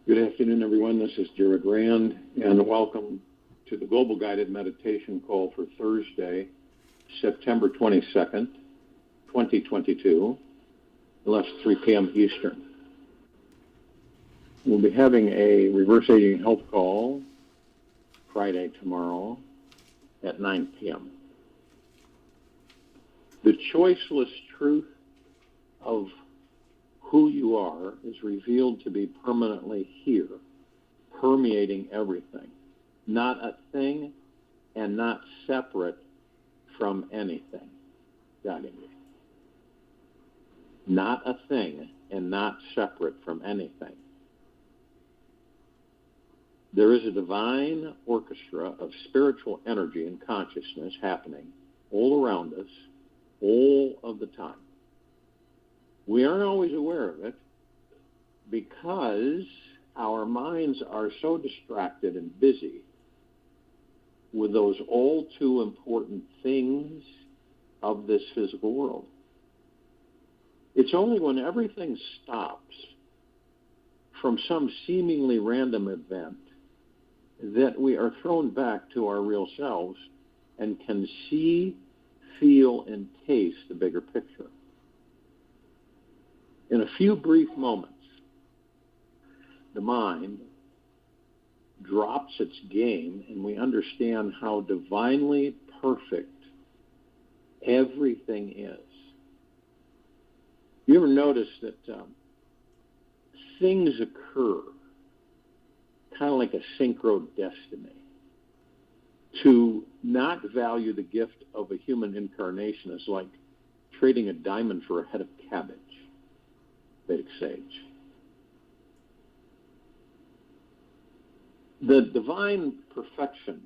Good afternoon, everyone. This is Jared Rand, and welcome to the Global Guided Meditation Call for Thursday, September 22nd, 2022, unless 3 p.m. Eastern. We'll be having a reverse aging health call Friday tomorrow at 9 p.m. The choiceless truth of who you are is revealed to be permanently here, permeating everything, not a thing and not separate from anything. Guiding me. Not a thing and not separate from anything. There is a divine orchestra of spiritual energy and consciousness happening all around us, all of the time. We aren't always aware of it because our minds are so distracted and busy with those all too important things of this physical world. It's only when everything stops from some seemingly random event that we are thrown back to our real selves and can see, feel, and taste the bigger picture. In a few brief moments, the mind drops its game and we understand how divinely perfect everything is. You ever notice that things occur kind of like a synchro destiny? To not value the gift of a human incarnation is like trading a diamond for a head of cabbage. Vedic sage. The divine perfection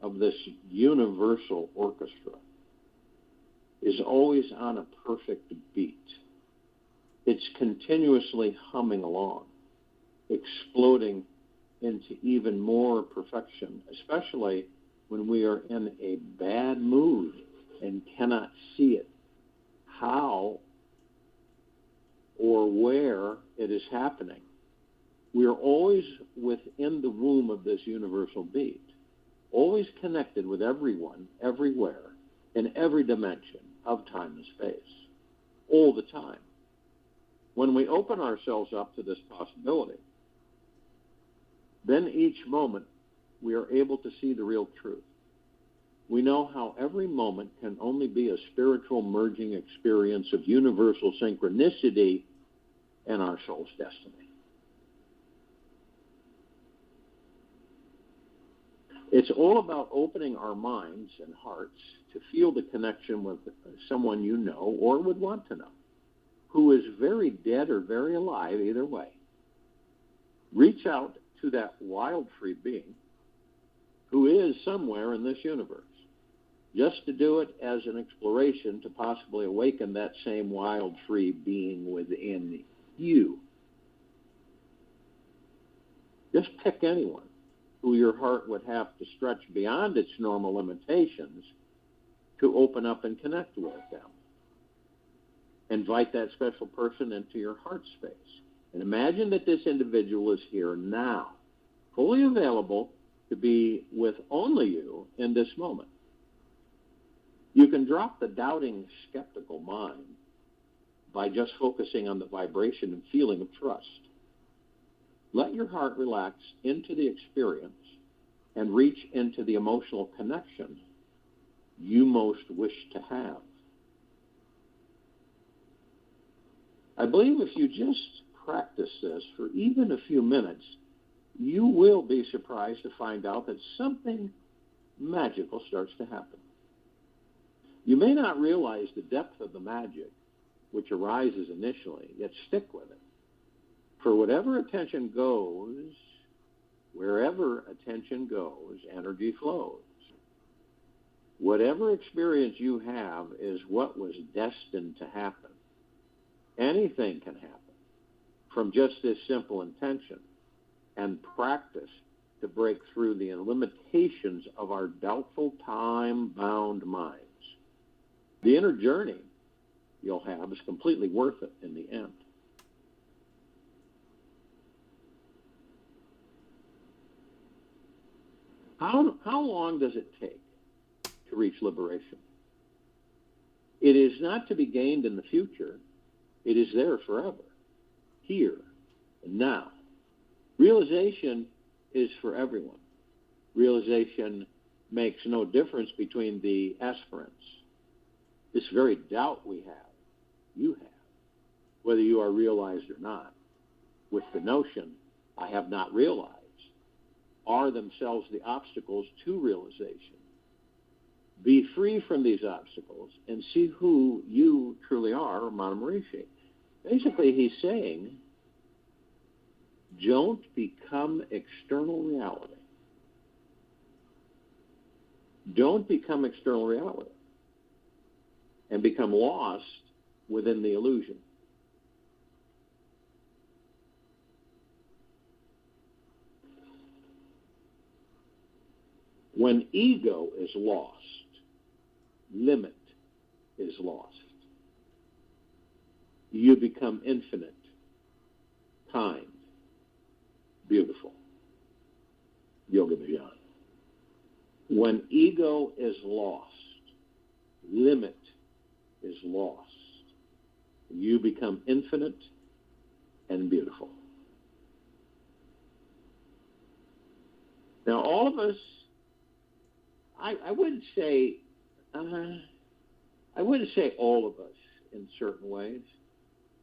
of this universal orchestra is always on a perfect beat. It's continuously humming along, exploding into even more perfection, especially when we are in a bad mood and cannot see it. How or where it is happening. We are always within the womb of this universal beat, always connected with everyone, everywhere, in every dimension of time and space, all the time. When we open ourselves up to this possibility, then each moment we are able to see the real truth. We know how every moment can only be a spiritual merging experience of universal synchronicity and our soul's destiny. It's all about opening our minds and hearts to feel the connection with someone you know or would want to know, who is very dead or very alive, either way. Reach out to that wild free being who is somewhere in this universe, just to do it as an exploration to possibly awaken that same wild free being within you. Just pick anyone who your heart would have to stretch beyond its normal limitations to open up and connect with them. Invite that special person into your heart space. And imagine that this individual is here now, fully available to be with only you in this moment. You can drop the doubting, skeptical mind by just focusing on the vibration and feeling of trust. Let your heart relax into the experience and reach into the emotional connection you most wish to have. I believe if you just practice this for even a few minutes, you will be surprised to find out that something magical starts to happen. You may not realize the depth of the magic which arises initially, yet stick with it. For whatever attention goes, wherever attention goes, energy flows. Whatever experience you have is what was destined to happen. Anything can happen from just this simple intention and practice to break through the limitations of our doubtful, time-bound minds. The inner journey you'll have is completely worth it in the end. How long does it take to reach liberation? It is not to be gained in the future. It is there forever, here and now. Realization is for everyone. Realization makes no difference between the aspirants. This very doubt we have, you have, whether you are realized or not, with the notion, I have not realized, are themselves the obstacles to realization. Be free from these obstacles and see who you truly are, Ramana Maharishi. Basically, he's saying, don't become external reality. Don't become external reality and become lost within the illusion. When ego is lost, limit is lost. You become infinite, kind, beautiful. Yoga Bhajan. When ego is lost, limit is lost. You become infinite and beautiful. Now, all of us, I wouldn't say all of us in certain ways.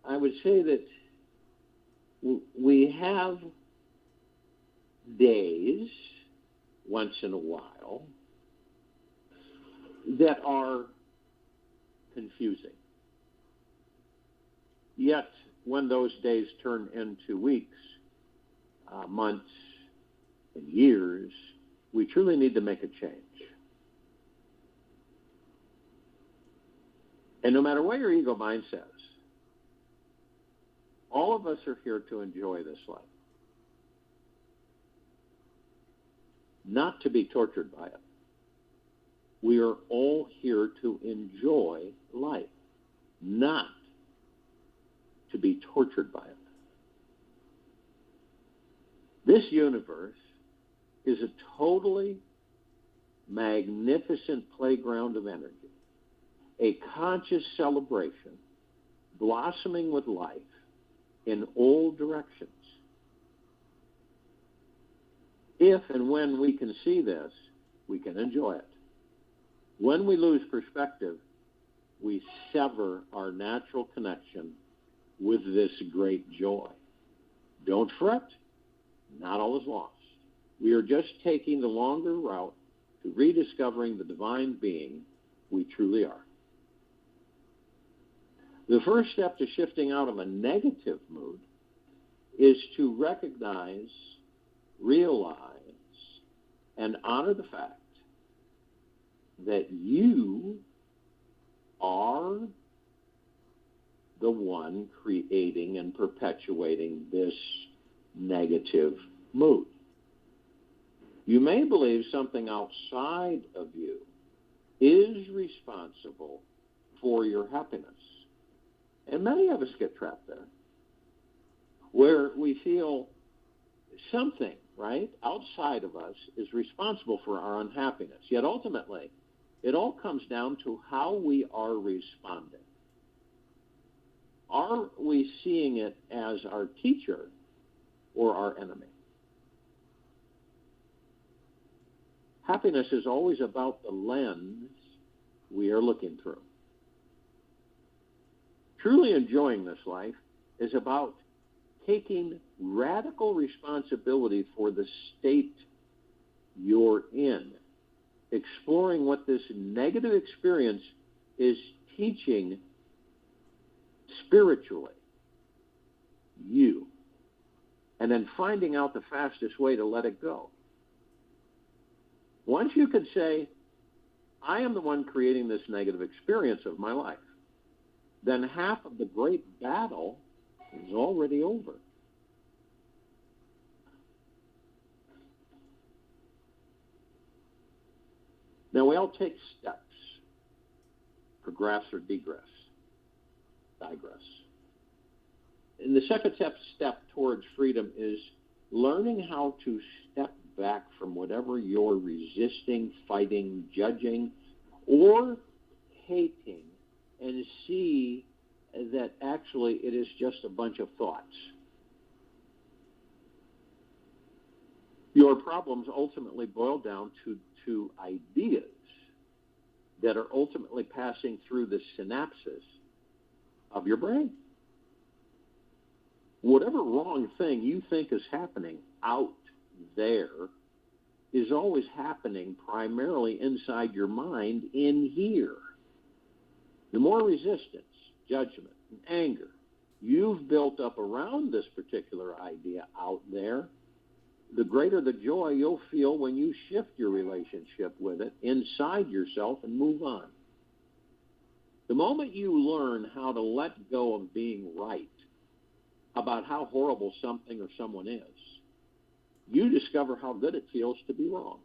I would say that we have days, once in a while, that are confusing. Yet, when those days turn into weeks, months, and years, we truly need to make a change. And no matter what your ego mind says, all of us are here to enjoy this life. Not to be tortured by it. We are all here to enjoy life, not to be tortured by it. This universe is a totally magnificent playground of energy, a conscious celebration, blossoming with life in all directions. If and when we can see this, we can enjoy it. When we lose perspective, we sever our natural connection with this great joy. Don't fret, not all is lost. We are just taking the longer route to rediscovering the divine being we truly are. The first step to shifting out of a negative mood is to recognize, realize, and honor the fact that you are the one creating and perpetuating this negative mood. You may believe something outside of you is responsible for your happiness. And many of us get trapped there, where we feel something, right, outside of us is responsible for our unhappiness. Yet ultimately, it all comes down to how we are responding. Are we seeing it as our teacher or our enemy? Happiness is always about the lens we are looking through. Truly enjoying this life is about taking radical responsibility for the state you're in, exploring what this negative experience is teaching spiritually, you, and then finding out the fastest way to let it go. Once you could say, I am the one creating this negative experience of my life, then half of the great battle is already over. Now, we all take steps, progress or digress. And the second step towards freedom is learning how to step back from whatever you're resisting, fighting, judging, or hating, and see that actually it is just a bunch of thoughts. Your problems ultimately boil down to ideas that are ultimately passing through the synapses of your brain. Whatever wrong thing you think is happening out there is always happening primarily inside your mind in here. The more resistance, judgment, and anger you've built up around this particular idea out there, the greater the joy you'll feel when you shift your relationship with it inside yourself and move on. The moment you learn how to let go of being right about how horrible something or someone is, you discover how good it feels to be wrong.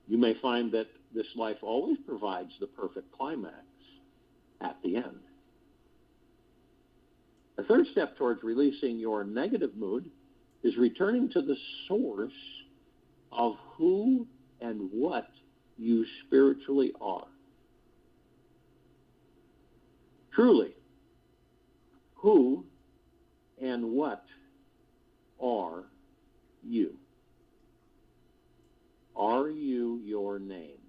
You may find that this life always provides the perfect climax at the end. A third step towards releasing your negative mood is returning to the source of who and what you spiritually are. Truly, who and what are you? Are you your name?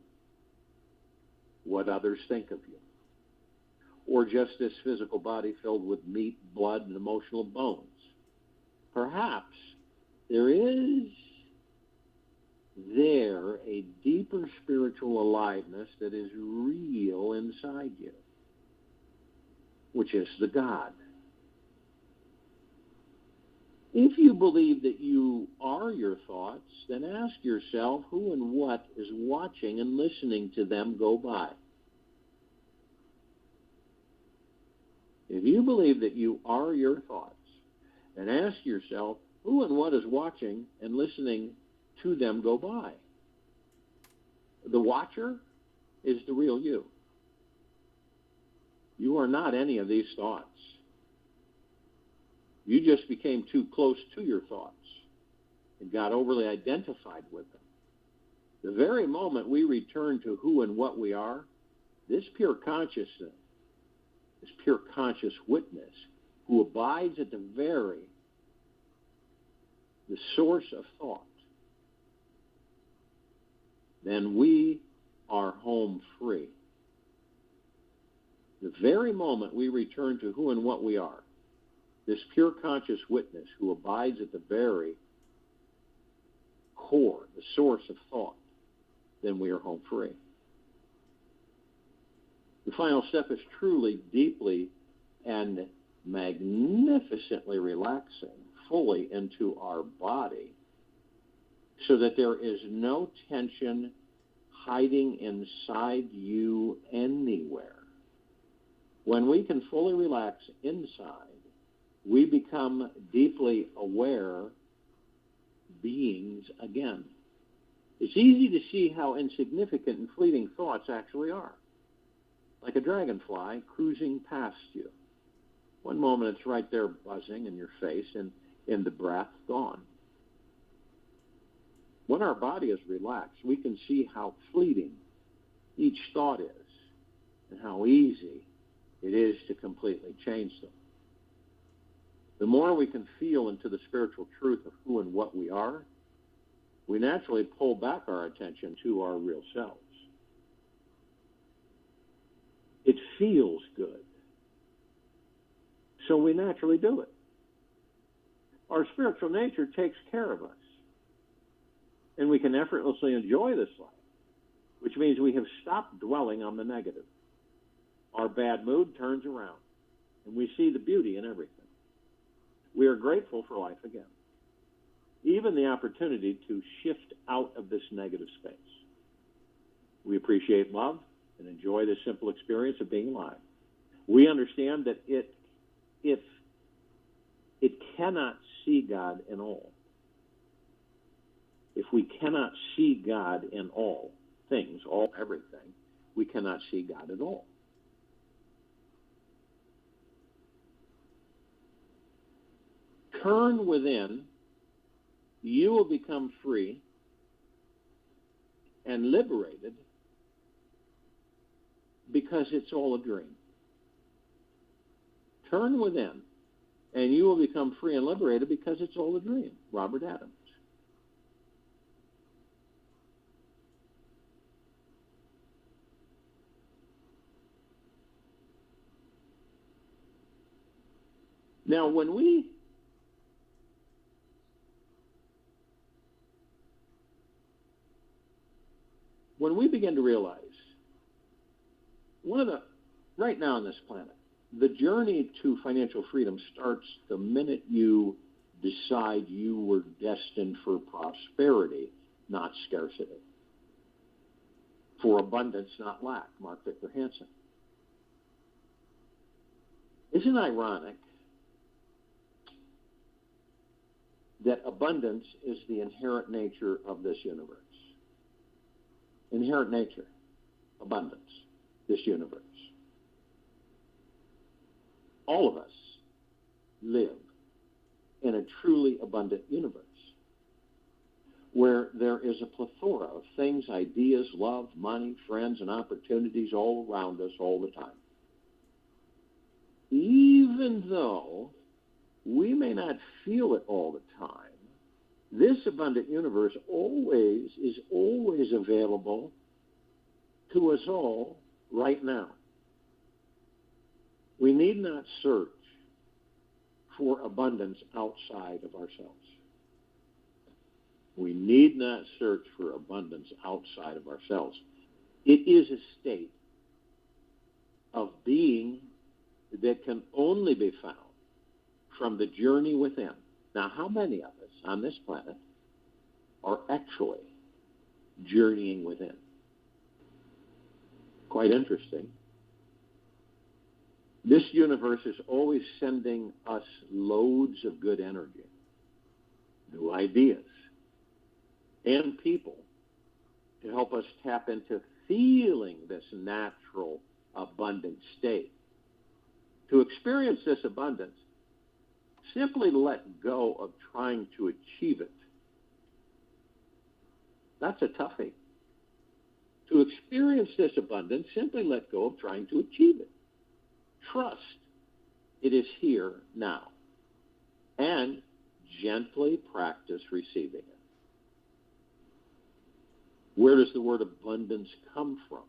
What others think of you? Or just this physical body filled with meat, blood, and emotional bones? Perhaps there is a deeper spiritual aliveness that is real inside you, which is the God. If you believe that you are your thoughts, then ask yourself who and what is watching and listening to them go by. If you believe that you are your thoughts, then ask yourself who and what is watching and listening to them go by. The watcher is the real you. You are not any of these thoughts. You just became too close to your thoughts and got overly identified with them. The very moment we return to who and what we are, this pure consciousness, this pure conscious witness who abides at the source of thought, then we are home free. The very moment we return to who and what we are, this pure conscious witness who abides at the very core, the source of thought, then we are home free. The final step is truly, deeply, and magnificently relaxing fully into our body so that there is no tension hiding inside you anywhere. When we can fully relax inside, we become deeply aware beings again. It's easy to see how insignificant and fleeting thoughts actually are. Like a dragonfly cruising past you. One moment it's right there buzzing in your face, and in the breath, gone. When our body is relaxed, we can see how fleeting each thought is and how easy it is to completely change them. The more we can feel into the spiritual truth of who and what we are, we naturally pull back our attention to our real selves. It feels good, so we naturally do it. Our spiritual nature takes care of us, and we can effortlessly enjoy this life, which means we have stopped dwelling on the negative. Our bad mood turns around, and we see the beauty in everything. We are grateful for life again, even the opportunity to shift out of this negative space. We appreciate love and enjoy the simple experience of being alive. We understand that it cannot see God in all. If we cannot see God in all things, everything, we cannot see God at all. Turn within, you will become free and liberated because it's all a dream. Turn within, and you will become free and liberated because it's all a dream. Robert Adams. Now, when we begin to realize, right now on this planet, the journey to financial freedom starts the minute you decide you were destined for prosperity, not scarcity. For abundance, not lack, Mark Victor Hansen. Isn't it ironic that abundance is the inherent nature of this universe? Inherent nature, abundance, this universe. All of us live in a truly abundant universe where there is a plethora of things, ideas, love, money, friends, and opportunities all around us all the time. Even though we may not feel it all the time, this abundant universe is always available to us all right now. We need not search for abundance outside of ourselves. We need not search for abundance outside of ourselves. It is a state of being that can only be found from the journey within. Now, how many of us on this planet are actually journeying within? Quite interesting. This universe is always sending us loads of good energy, new ideas, and people to help us tap into feeling this natural, abundant state. To experience this abundance, simply let go of trying to achieve it. That's a toughie. To experience this abundance, simply let go of trying to achieve it. Trust it is here now, and gently practice receiving it. Where does the word abundance come from?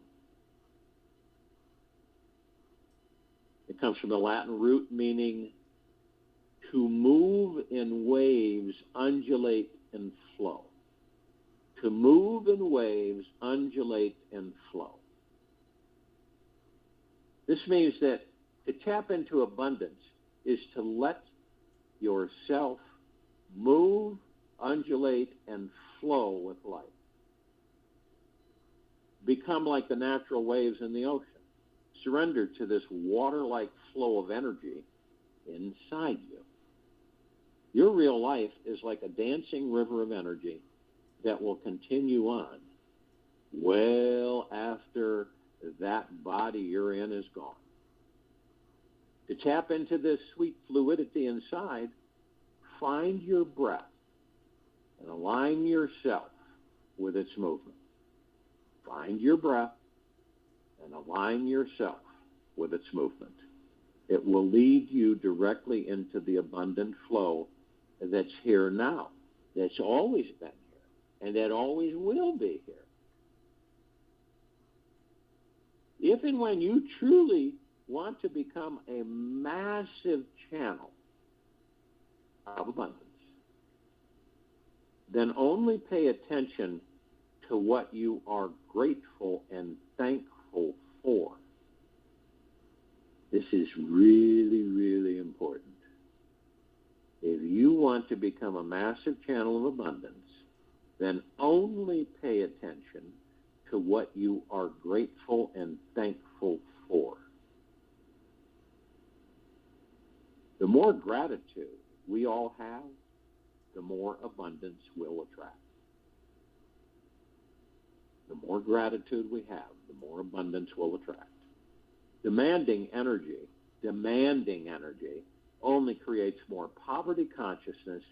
It comes from the Latin root meaning to move in waves, undulate, and flow. To move in waves, undulate, and flow. This means that to tap into abundance is to let yourself move, undulate, and flow with life. Become like the natural waves in the ocean. Surrender to this water-like flow of energy inside you. Your real life is like a dancing river of energy that will continue on well after that body you're in is gone. To tap into this sweet fluidity inside, find your breath and align yourself with its movement. Find your breath and align yourself with its movement. It will lead you directly into the abundant flow that's here now, that's always been here, and that always will be here. If and when you truly want to become a massive channel of abundance, then only pay attention to what you are grateful and thankful for. This is really, really important. If you want to become a massive channel of abundance, then only pay attention to what you are grateful and thankful for. The more gratitude we all have, the more abundance we'll attract. The more gratitude we have, the more abundance we'll attract. Demanding energy only creates more poverty consciousness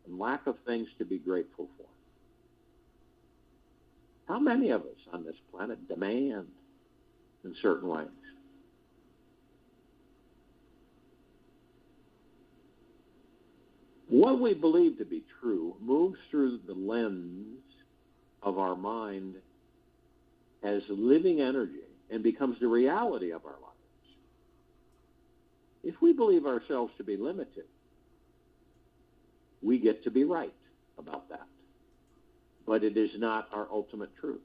and lack of things to be grateful for. How many of us on this planet demand in certain ways? What we believe to be true moves through the lens of our mind as living energy and becomes the reality of our lives. If we believe ourselves to be limited, we get to be right about that. But it is not our ultimate truth.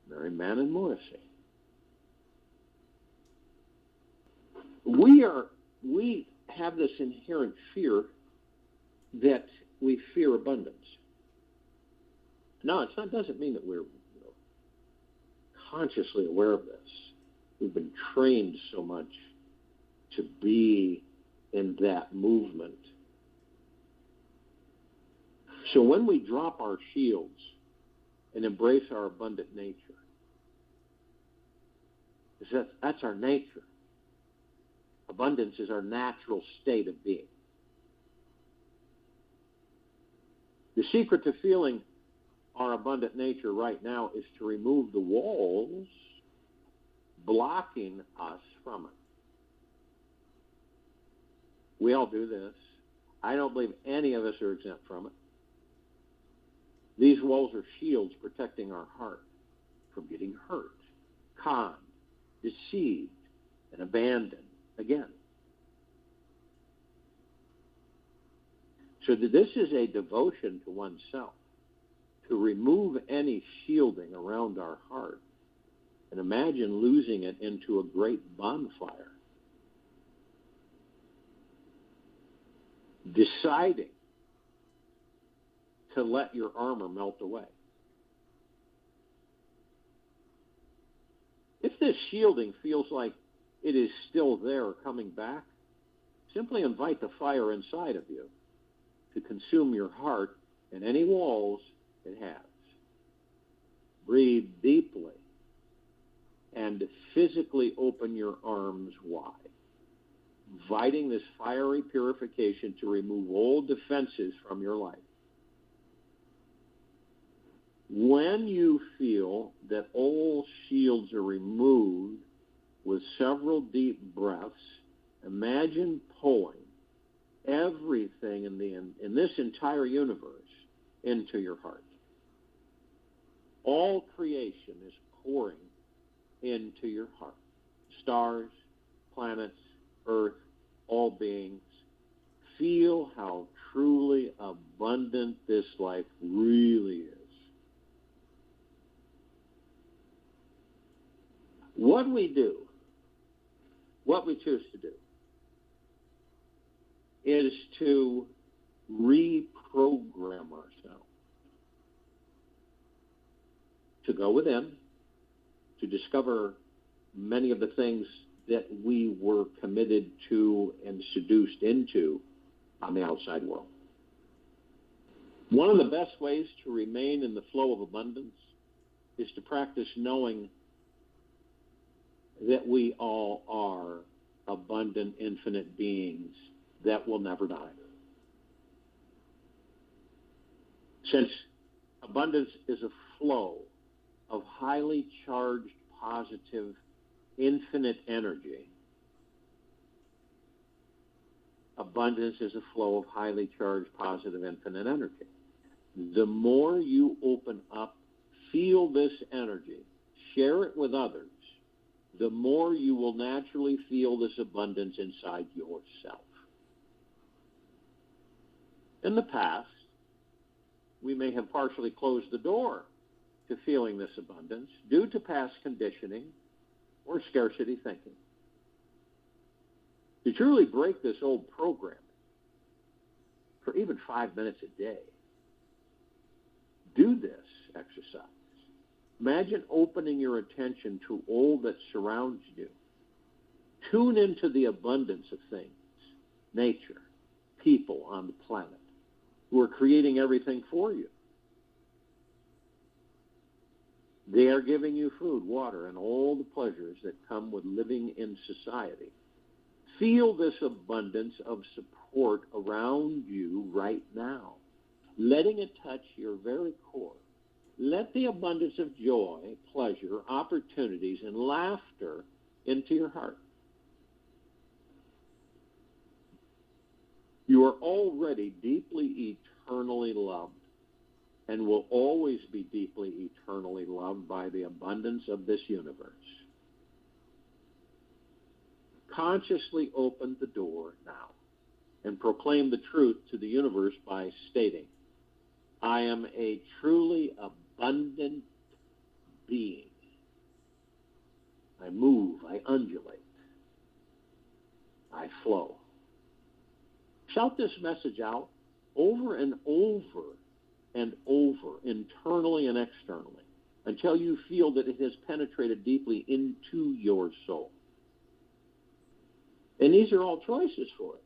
Mary Man and Morrissey. We have this inherent fear that we fear abundance. No, it doesn't mean that we're consciously aware of this. We've been trained so much to be in that movement. So when we drop our shields and embrace our abundant nature, that's our nature. Abundance is our natural state of being. The secret to feeling our abundant nature right now is to remove the walls blocking us from it. We all do this. I don't believe any of us are exempt from it. These walls are shields protecting our heart from getting hurt, conned, deceived, and abandoned again. So this is a devotion to oneself, to remove any shielding around our heart and imagine losing it into a great bonfire. Deciding to let your armor melt away. If this shielding feels like it is still there or coming back, simply invite the fire inside of you to consume your heart and any walls it has. Breathe deeply and physically open your arms wide, inviting this fiery purification to remove all defenses from your life. When you feel that all shields are removed, with several deep breaths, imagine pulling everything in this entire universe into your heart. All creation is pouring into your heart. Stars, planets, earth, all beings. Feel how truly abundant this life really is. What we do, what we choose to do, is to reprogram ourselves, to go within, to discover many of the things that we were committed to and seduced into on the outside world. One of the best ways to remain in the flow of abundance is to practice knowing that we all are abundant, infinite beings that will never die. Since abundance is a flow of highly charged, positive, infinite energy, abundance is a flow of highly charged, positive, infinite energy. The more you open up, feel this energy, share it with others, the more you will naturally feel this abundance inside yourself. In the past, we may have partially closed the door to feeling this abundance due to past conditioning or scarcity thinking. To truly break this old programming for even 5 minutes a day, do this exercise. Imagine opening your attention to all that surrounds you. Tune into the abundance of things, nature, people on the planet who are creating everything for you. They are giving you food, water, and all the pleasures that come with living in society. Feel this abundance of support around you right now, letting it touch your very core. Let the abundance of joy, pleasure, opportunities, and laughter into your heart. You are already deeply, eternally loved, and will always be deeply, eternally loved by the abundance of this universe. Consciously open the door now and proclaim the truth to the universe by stating, I am a truly abundant being. I move, I undulate, I flow. Shout this message out over and over and over, internally and externally, until you feel that it has penetrated deeply into your soul. And these are all choices for us.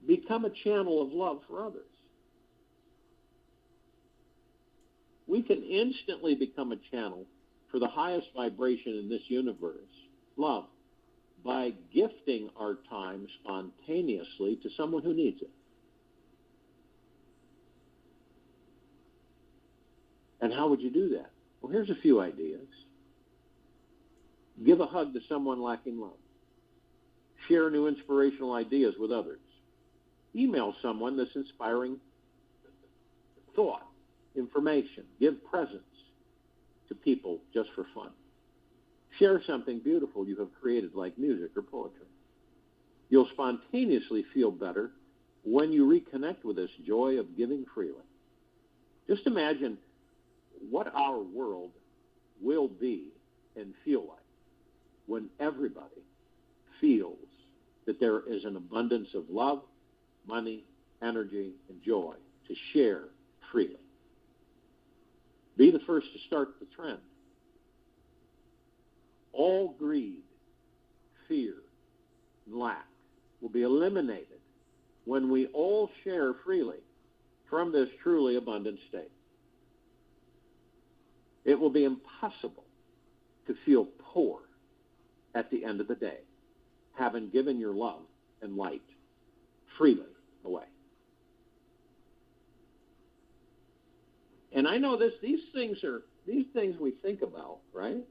Become a channel of love for others. We can instantly become a channel for the highest vibration in this universe, love, by gifting our time spontaneously to someone who needs it. And how would you do that? Well, here's a few ideas. Give a hug to someone lacking love. Share new inspirational ideas with others. Email someone this inspiring thought, information. Give presents to people just for fun. Share something beautiful you have created, like music or poetry. You'll spontaneously feel better when you reconnect with this joy of giving freely. Just imagine what our world will be and feel like when everybody feels that there is an abundance of love, money, energy, and joy to share freely. Be the first to start the trend. All greed, fear, and lack will be eliminated when we all share freely from this truly abundant state. It will be impossible to feel poor at the end of the day, having given your love and light freely away. And I know these things we think about, right?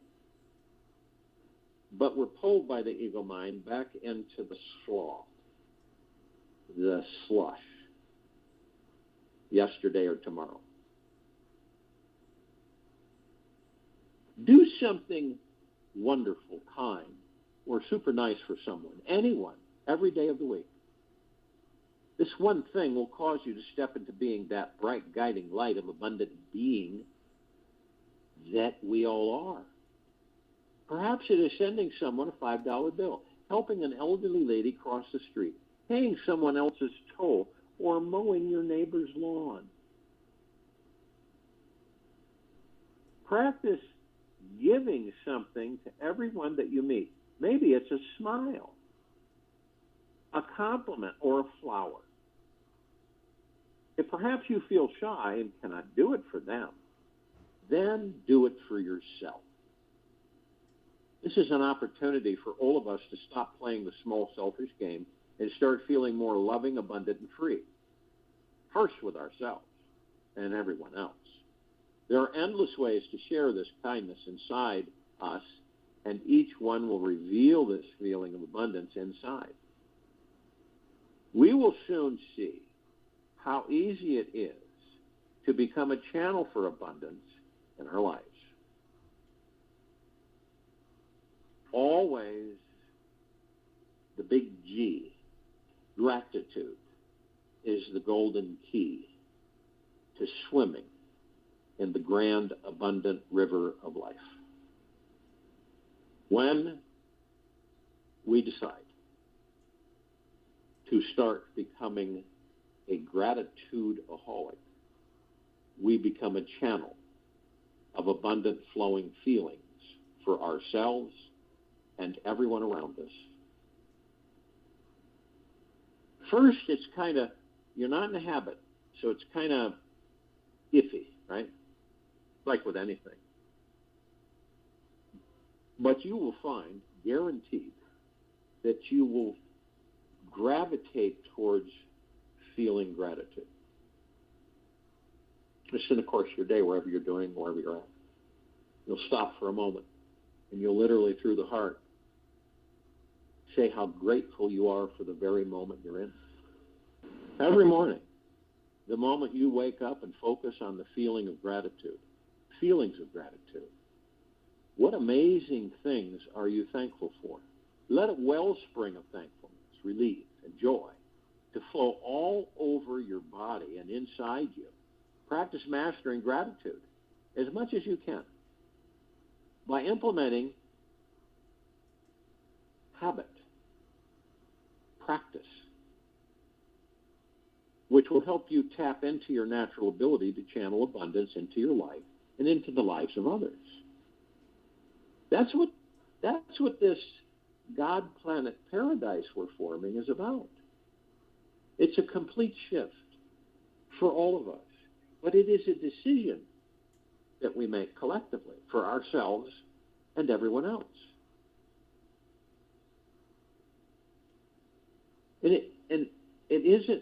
But we're pulled by the ego mind back into the sloth, the slush, yesterday or tomorrow. Do something wonderful, kind, or super nice for someone, anyone, every day of the week. This one thing will cause you to step into being that bright guiding light of abundant being that we all are. Perhaps it is sending someone a $5 bill, helping an elderly lady cross the street, paying someone else's toll, or mowing your neighbor's lawn. Practice giving something to everyone that you meet. Maybe it's a smile, a compliment, or a flower. If perhaps you feel shy and cannot do it for them, then do it for yourself. This is an opportunity for all of us to stop playing the small, selfish game and start feeling more loving, abundant, and free. First with ourselves and everyone else. There are endless ways to share this kindness inside us, and each one will reveal this feeling of abundance inside. We will soon see how easy it is to become a channel for abundance in our lives. Always the big G, gratitude, is the golden key to swimming in the grand, abundant river of life. When we decide to start becoming a gratitude-aholic, we become a channel of abundant flowing feelings for ourselves and everyone around us. First, it's kind of, you're not in a habit, so it's kind of iffy, right? Like with anything. But you will find, guaranteed, that you will gravitate towards feeling gratitude. Just in the course of your day, wherever you're doing, wherever you're at. You'll stop for a moment, and you'll literally, through the heart, say how grateful you are for the very moment you're in. Every morning, the moment you wake up and focus on the feeling of gratitude, feelings of gratitude, what amazing things are you thankful for? Let a wellspring of thankfulness, relief, and joy to flow all over your body and inside you. Practice mastering gratitude as much as you can by implementing habit, practice, which will help you tap into your natural ability to channel abundance into your life and into the lives of others. That's what this God planet paradise we're forming is about. It's a complete shift for all of us. But it is a decision that we make collectively for ourselves and everyone else.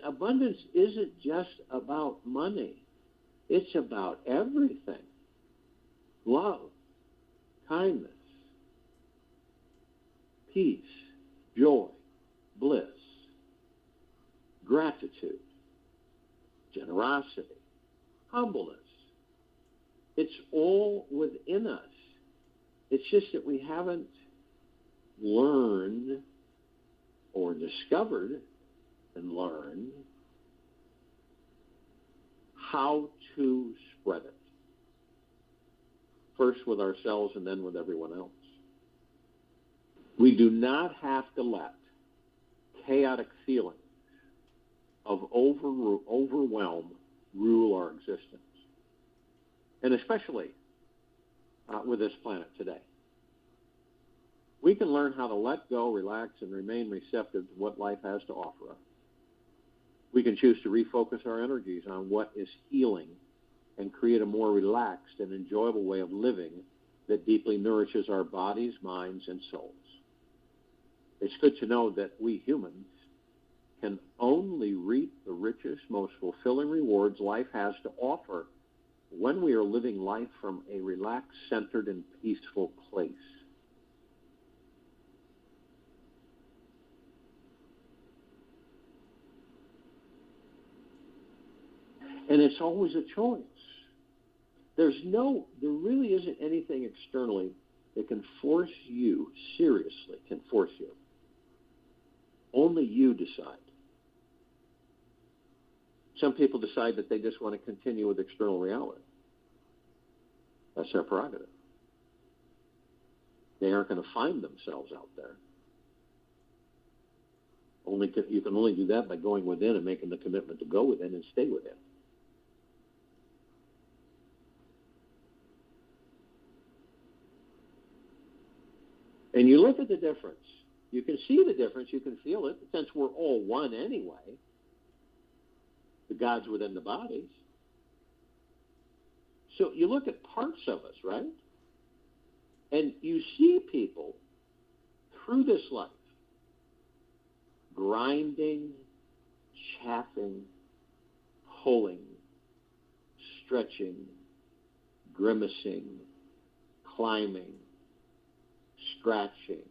Abundance isn't just about money. It's about everything. Love, kindness, peace, joy, bliss, gratitude, generosity, humbleness. It's all within us. It's just that we haven't learned or discovered and learned how to spread it. First with ourselves and then with everyone else. We do not have to let chaotic feelings of overwhelm rule our existence. And especially with this planet today. We can learn how to let go, relax, and remain receptive to what life has to offer us. We can choose to refocus our energies on what is healing and create a more relaxed and enjoyable way of living that deeply nourishes our bodies, minds, and souls. It's good to know that we humans can only reap the richest, most fulfilling rewards life has to offer when we are living life from a relaxed, centered, and peaceful place. And it's always a choice. There really isn't anything externally that can force you, seriously can force you. Only you decide. Some people decide that they just want to continue with external reality. That's their prerogative. They aren't going to find themselves out there. You can only do that by going within and making the commitment to go within and stay within. And you look at the difference. You can see the difference. You can feel it. Since we're all one anyway, the God's within the bodies. So you look at parts of us, right? And you see people through this life grinding, chaffing, pulling, stretching, grimacing, climbing, scratching.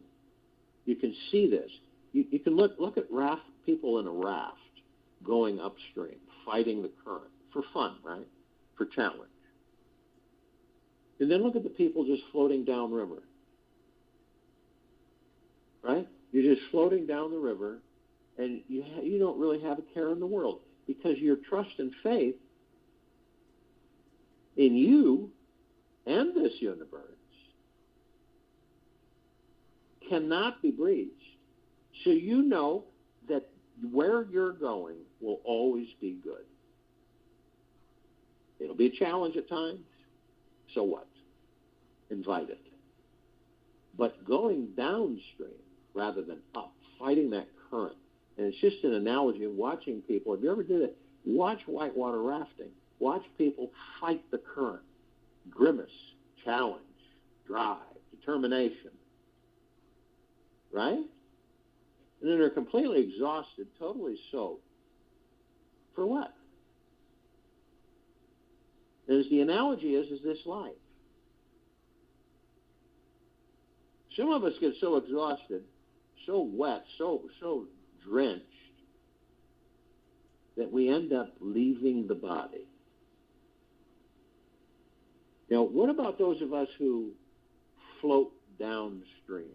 You can see this. You can look at people in a raft going upstream, fighting the current for fun, right? For challenge. And then look at the people just floating downriver, right? You're just floating down the river, and you don't really have a care in the world because your trust and faith in you and this universe cannot be breached. So you know that where you're going will always be good. It'll be a challenge at times. So what? Invite it. But going downstream rather than up, fighting that current. And it's just an analogy of watching people. If you ever did it, watch whitewater rafting. Watch people fight the current. Grimace, challenge, drive, determination. Right? And then they're completely exhausted, totally soaked. For what? As the analogy is this life. Some of us get so exhausted, so wet, so drenched, that we end up leaving the body. Now, what about those of us who float downstream?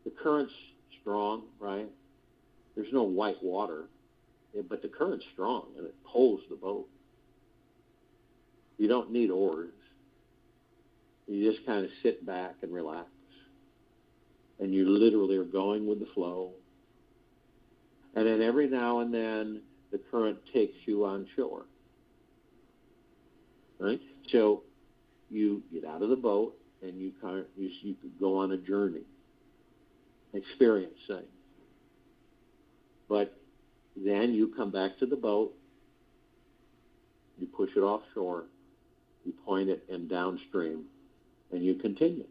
The current's strong, right? There's no white water, but the current's strong, and it pulls the boat. You don't need oars. You just kind of sit back and relax. And you literally are going with the flow. And then every now and then, the current takes you on shore. Right? So you get out of the boat, and you go on a journey, experiencing. But then you come back to the boat, you push it offshore, you point it in downstream, and you continue.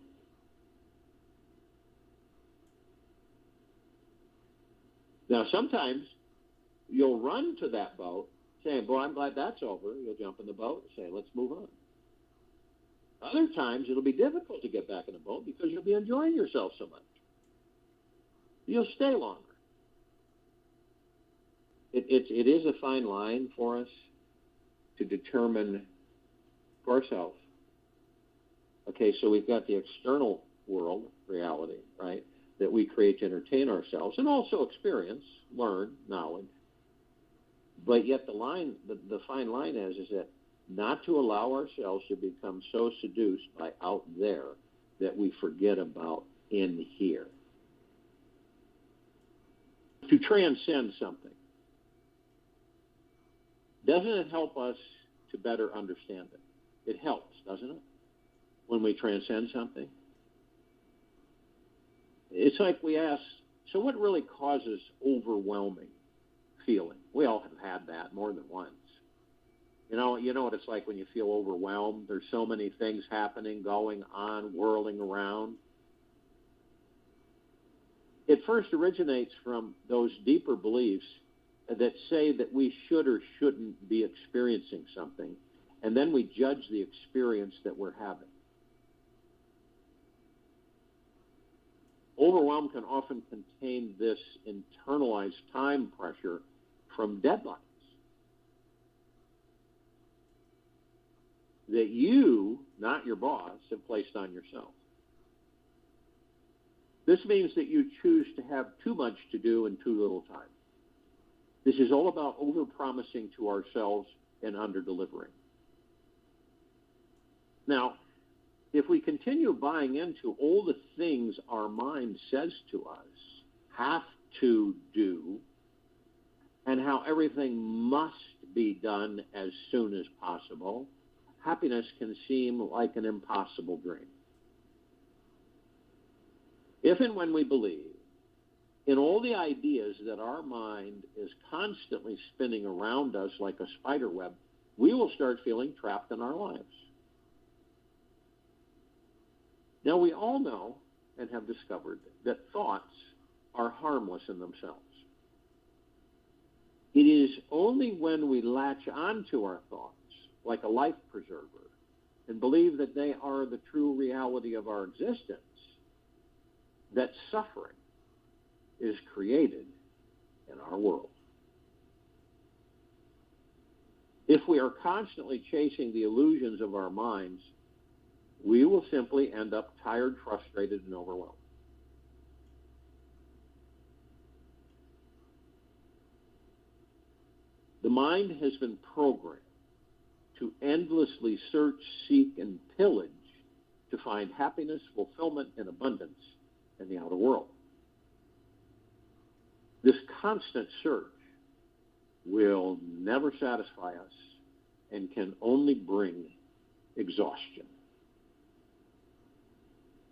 Now, sometimes you'll run to that boat saying, boy, I'm glad that's over. You'll jump in the boat and say, let's move on. Other times it'll be difficult to get back in the boat because you'll be enjoying yourself so much. You'll stay longer. It is a fine line for us to determine for ourselves. Okay, so we've got the external world, reality, right, that we create to entertain ourselves and also experience, learn, knowledge. But yet the fine line is that not to allow ourselves to become so seduced by out there that we forget about in here. To transcend something. Doesn't it help us to better understand it? It helps, doesn't it? When we transcend something. It's like we ask, so what really causes overwhelming feeling? We all have had that more than once. You know what it's like when you feel overwhelmed? There's so many things happening, going on, whirling around. It first originates from those deeper beliefs that say that we should or shouldn't be experiencing something, and then we judge the experience that we're having. Overwhelm can often contain this internalized time pressure from deadlines that you, not your boss, have placed on yourself. This means that you choose to have too much to do in too little time. This is all about overpromising to ourselves and under-delivering. Now, if we continue buying into all the things our mind says to us, have to do, and how everything must be done as soon as possible, happiness can seem like an impossible dream. If and when we believe in all the ideas that our mind is constantly spinning around us like a spider web, we will start feeling trapped in our lives. Now, we all know and have discovered that thoughts are harmless in themselves. It is only when we latch onto our thoughts like a life preserver and believe that they are the true reality of our existence that suffering is created in our world. If we are constantly chasing the illusions of our minds, we will simply end up tired, frustrated, and overwhelmed. The mind has been programmed to endlessly search, seek, and pillage to find happiness, fulfillment, and abundance in the outer world. This constant search will never satisfy us and can only bring exhaustion.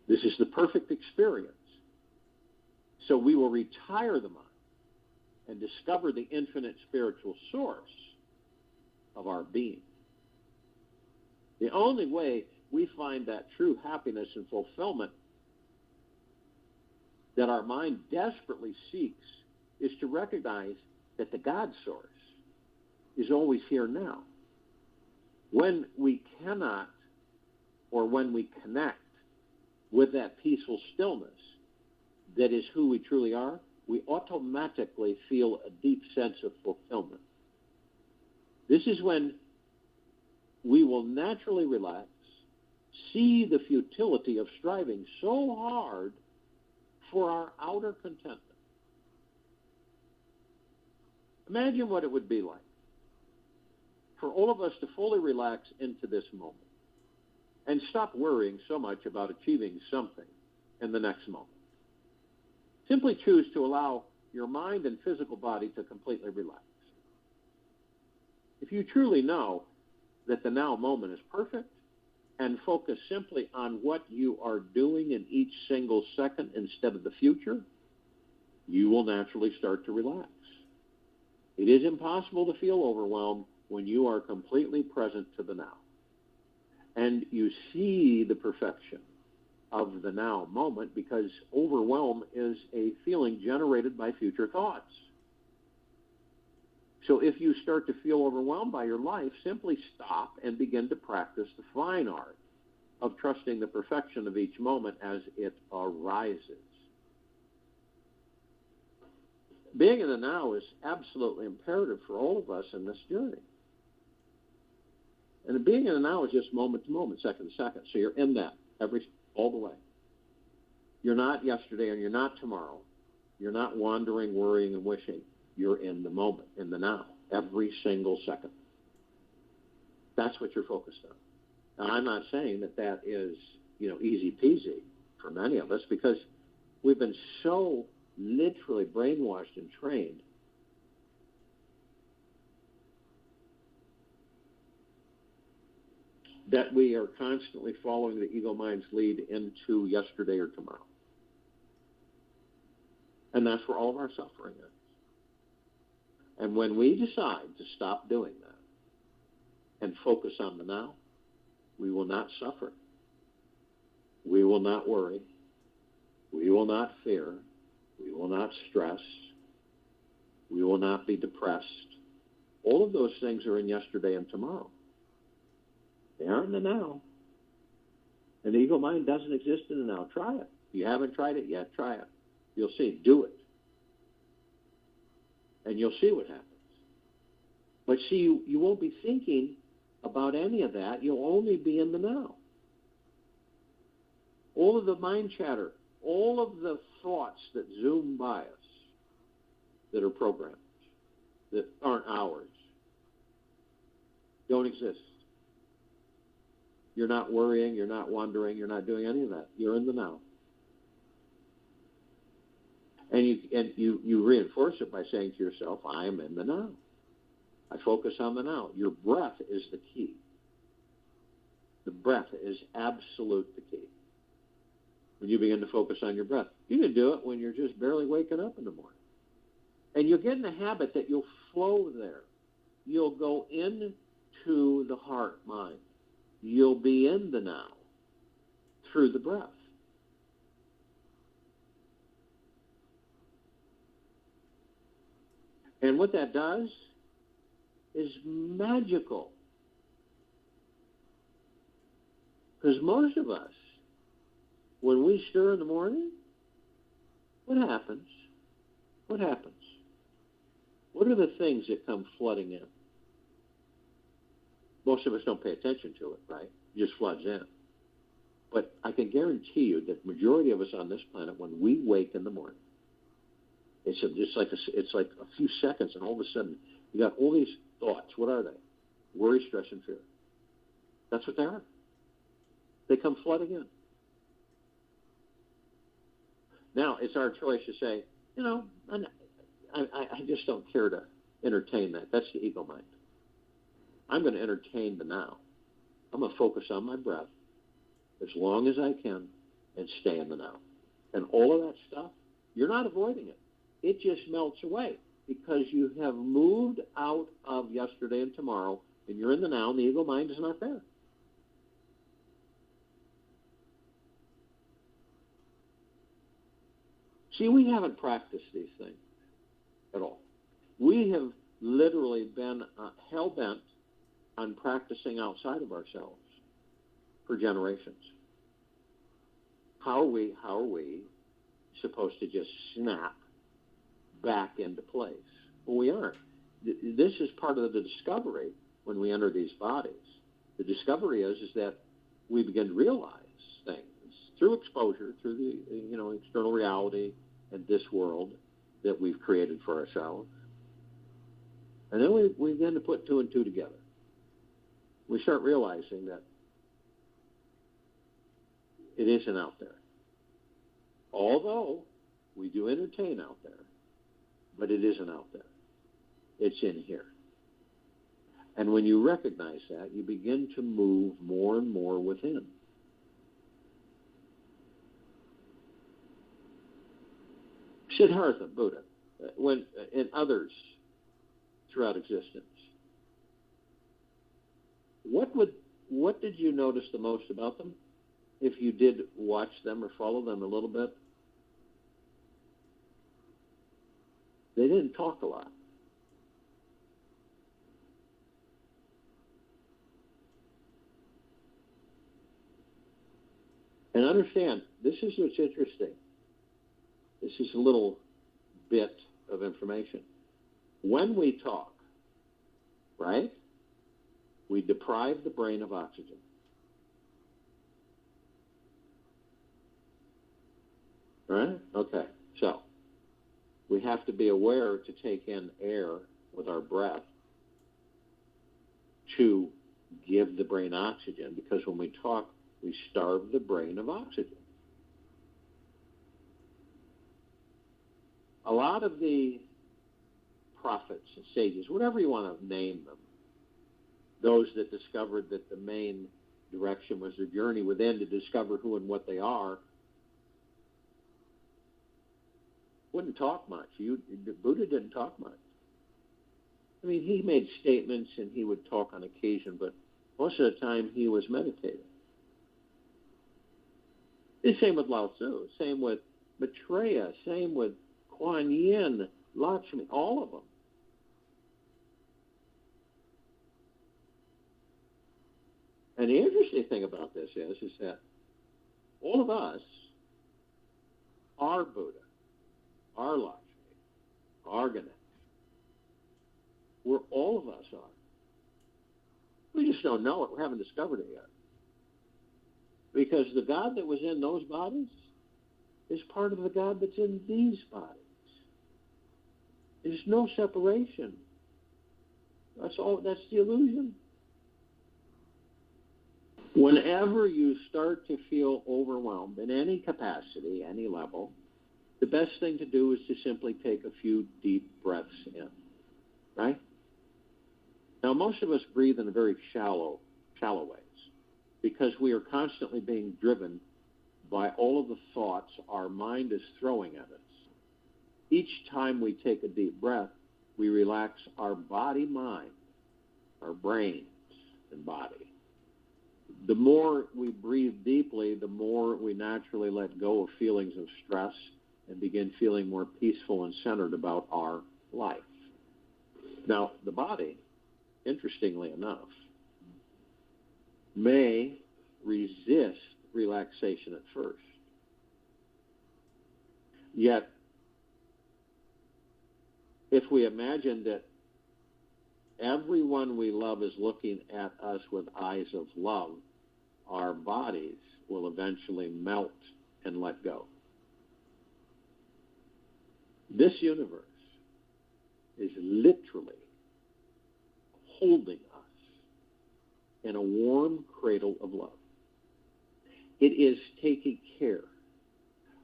This is the perfect experience. So we will retire the mind and discover the infinite spiritual source of our being. The only way we find that true happiness and fulfillment that our mind desperately seeks is to recognize that the God source is always here now. When we cannot, or when we connect with that peaceful stillness that is who we truly are, we automatically feel a deep sense of fulfillment. This is when we will naturally relax, see the futility of striving so hard for our outer contentment. Imagine what it would be like for all of us to fully relax into this moment and stop worrying so much about achieving something in the next moment. Simply choose to allow your mind and physical body to completely relax. If you truly know that the now moment is perfect and focus simply on what you are doing in each single second instead of the future, you will naturally start to relax. It is impossible to feel overwhelmed when you are completely present to the now. And you see the perfection of the now moment, because overwhelm is a feeling generated by future thoughts. So if you start to feel overwhelmed by your life, simply stop and begin to practice the fine art of trusting the perfection of each moment as it arises. Being in the now is absolutely imperative for all of us in this journey. And being in the now is just moment to moment, second to second. So you're in that all the way. You're not yesterday and you're not tomorrow. You're not wandering, worrying, and wishing. You're in the moment, in the now, every single second. That's what you're focused on. Now, I'm not saying that is, easy peasy for many of us, because we've been so literally brainwashed and trained that we are constantly following the ego mind's lead into yesterday or tomorrow. And that's where all of our suffering is. And when we decide to stop doing that and focus on the now, we will not suffer. We will not worry. We will not fear. We will not stress. We will not be depressed. All of those things are in yesterday and tomorrow. They aren't in the now. And the ego mind doesn't exist in the now. Try it. If you haven't tried it yet, try it. You'll see. Do it. And you'll see what happens. But see, you won't be thinking about any of that. You'll only be in the now. All of the mind chatter, all of the thoughts that zoom by us, that are programmed, that aren't ours, don't exist. You're not worrying, you're not wondering, you're not doing any of that. You're in the now. And you reinforce it by saying to yourself, I am in the now. I focus on the now. Your breath is the key. The breath is absolute the key. When you begin to focus on your breath, you can do it when you're just barely waking up in the morning. And you'll get in the habit that you'll flow there. You'll go into the heart mind. You'll be in the now through the breath. And what that does is magical. Because most of us, when we stir in the morning, what happens? What happens? What are the things that come flooding in? Most of us don't pay attention to it, right? It just floods in. But I can guarantee you that the majority of us on this planet, when we wake in the morning, it's like a few seconds, and all of a sudden, you got all these thoughts. What are they? Worry, stress, and fear. That's what they are. They come flooding in. Now, it's our choice to say, I just don't care to entertain that. That's the ego mind. I'm going to entertain the now. I'm going to focus on my breath as long as I can and stay in the now. And all of that stuff, you're not avoiding it. It just melts away because you have moved out of yesterday and tomorrow, and you're in the now, and the ego mind is not there. See, we haven't practiced these things at all. We have literally been hell-bent on practicing outside of ourselves for generations. How are we supposed to just snap back into place? Well, we aren't. This is part of the discovery when we enter these bodies. The discovery is that we begin to realize things through exposure, through the external reality and this world that we've created for ourselves. And then we begin to put two and two together. We start realizing that it isn't out there. Although we do entertain out there, but it isn't out there. It's in here. And when you recognize that, you begin to move more and more within. Siddhartha, Buddha, and others throughout existence, what did you notice the most about them? If you did watch them or follow them a little bit, they didn't talk a lot. And understand, this is what's interesting. This is a little bit of information. When we talk, right, we deprive the brain of oxygen. Right? Okay. So we have to be aware to take in air with our breath to give the brain oxygen, because when we talk, we starve the brain of oxygen. A lot of the prophets and sages, whatever you want to name them, those that discovered that the main direction was the journey within to discover who and what they are, wouldn't talk much. Buddha didn't talk much. I mean, he made statements and he would talk on occasion, but most of the time he was meditating. The same with Lao Tzu, same with Maitreya, same with Kuan Yin, Lakshmi, all of them. And the interesting thing about this is that all of us are Buddha, are Lakshmi, are Ganesh. All of us are. We just don't know it. We haven't discovered it yet. Because the God that was in those bodies is part of the God that's in these bodies. There's no separation. That's the illusion. Whenever you start to feel overwhelmed in any capacity, any level, the best thing to do is to simply take a few deep breaths in, right? Now, most of us breathe in a very shallow ways because we are constantly being driven by all of the thoughts our mind is throwing at us. Each time we take a deep breath, we relax our body, mind, our brains and body. The more we breathe deeply, the more we naturally let go of feelings of stress and begin feeling more peaceful and centered about our life. Now, the body, interestingly enough, may resist relaxation at first. Yet, if we imagine that everyone we love is looking at us with eyes of love, our bodies will eventually melt and let go. This universe is literally holding us in a warm cradle of love. It is taking care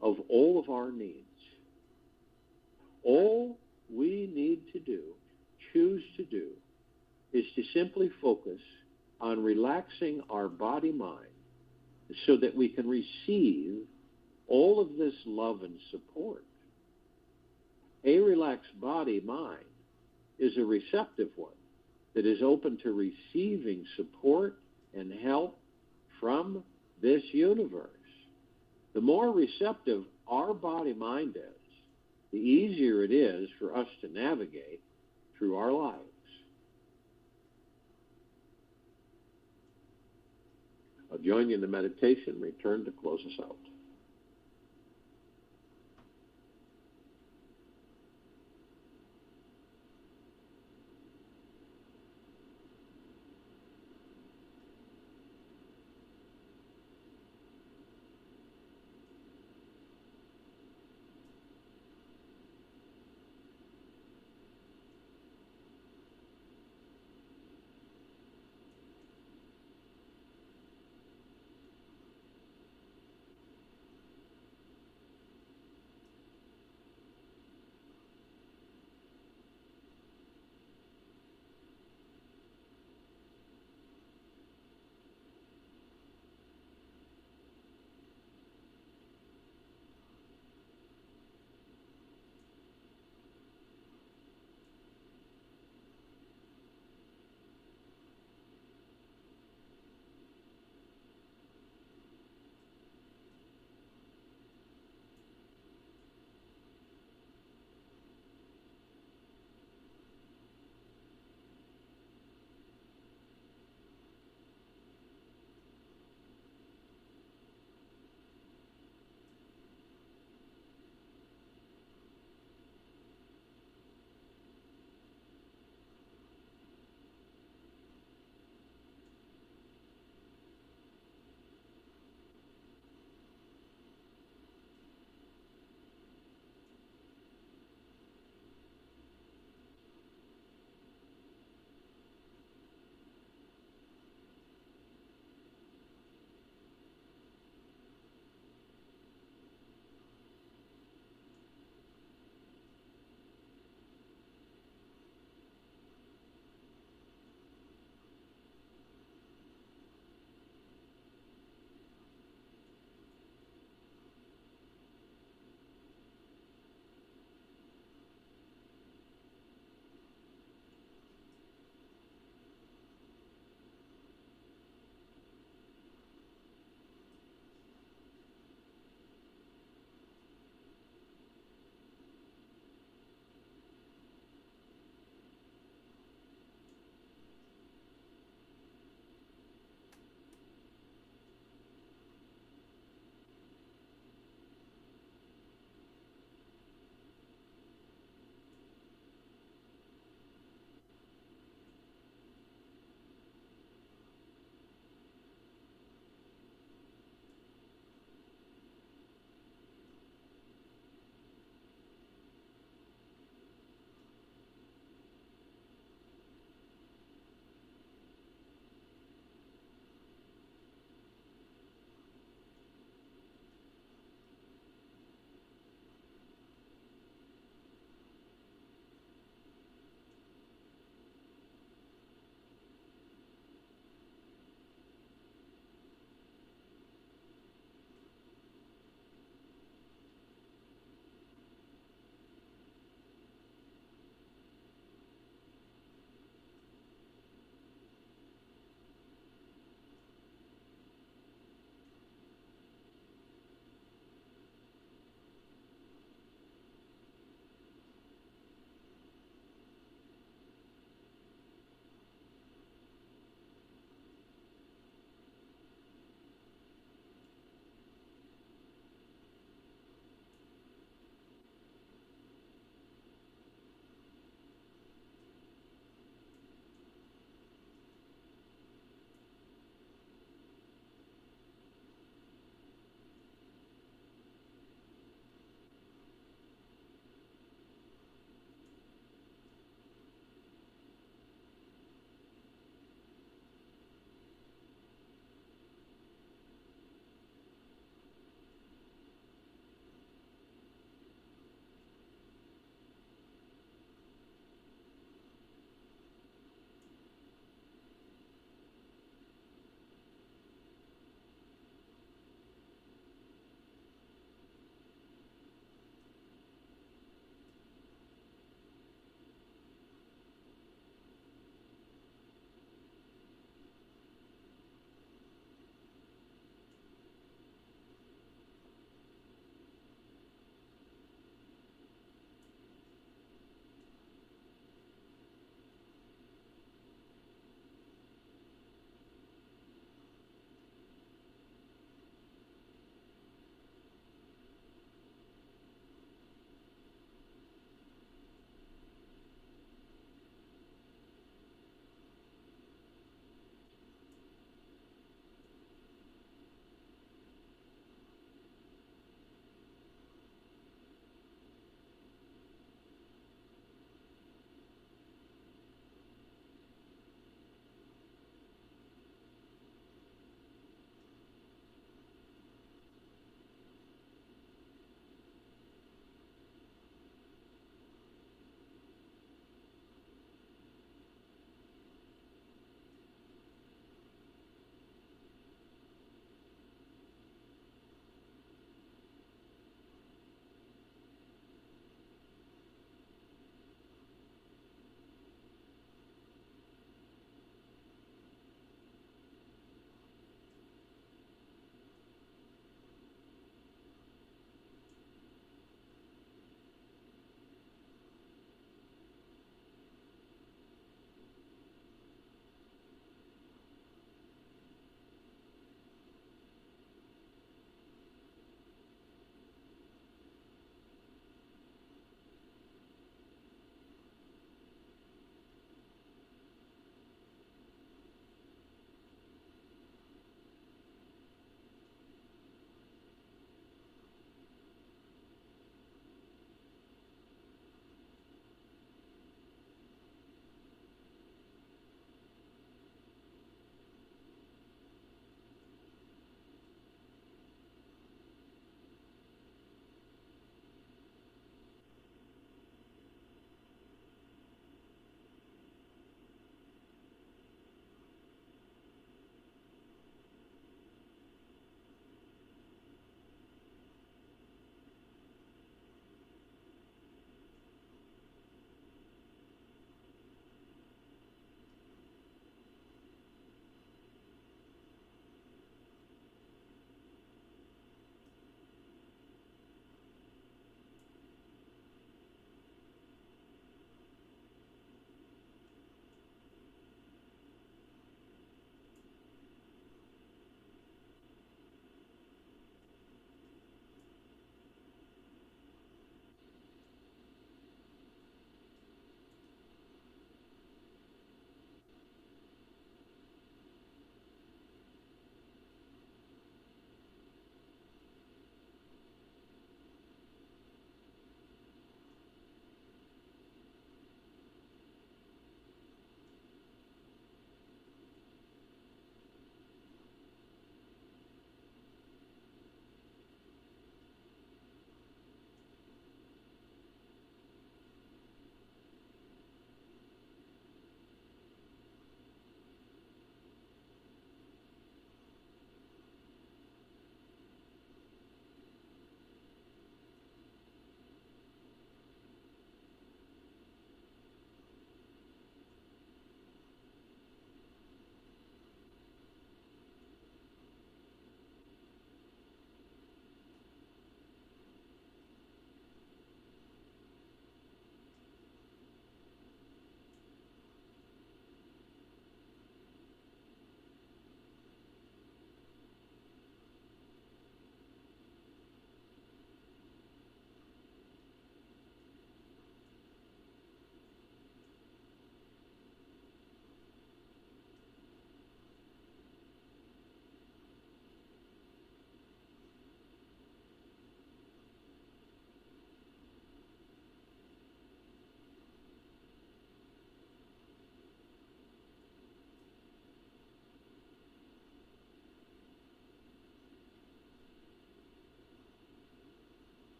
of all of our needs. All we need to do, choose to do, is to simply focus on relaxing our body-mind so that we can receive all of this love and support. A relaxed body-mind is a receptive one that is open to receiving support and help from this universe. The more receptive our body-mind is, the easier it is for us to navigate through our lives. I'll join you in the meditation, return to close us out.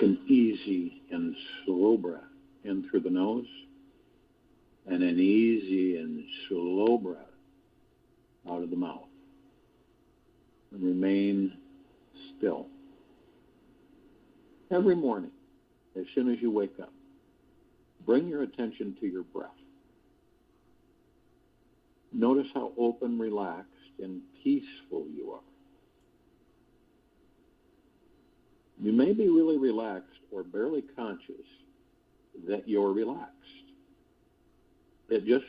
Take an easy and slow breath in through the nose, and an easy and slow breath out of the mouth. And remain still. Every morning, as soon as you wake up, bring your attention to your breath. Notice how open, relaxed, and peaceful you are. You may be really relaxed or barely conscious that you're relaxed. It just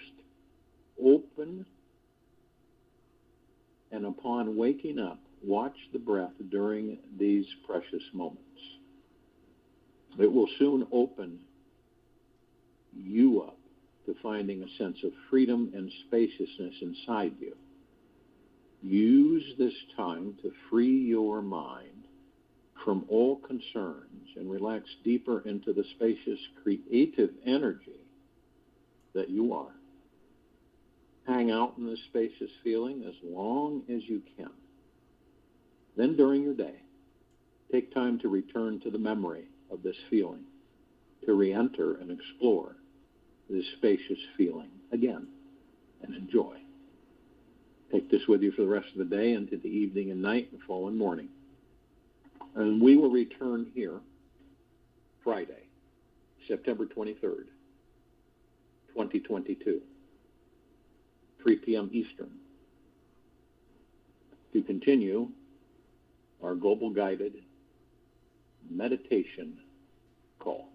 open, and upon waking up, watch the breath during these precious moments. It will soon open you up to finding a sense of freedom and spaciousness inside you. Use this time to free your mind from all concerns and relax deeper into the spacious, creative energy that you are. Hang out in this spacious feeling as long as you can. Then during your day, take time to return to the memory of this feeling, to re-enter and explore this spacious feeling again, and enjoy. Take this with you for the rest of the day into the evening and night and following morning. And we will return here Friday, September 23rd, 2022, 3 p.m. Eastern, to continue our global guided meditation call.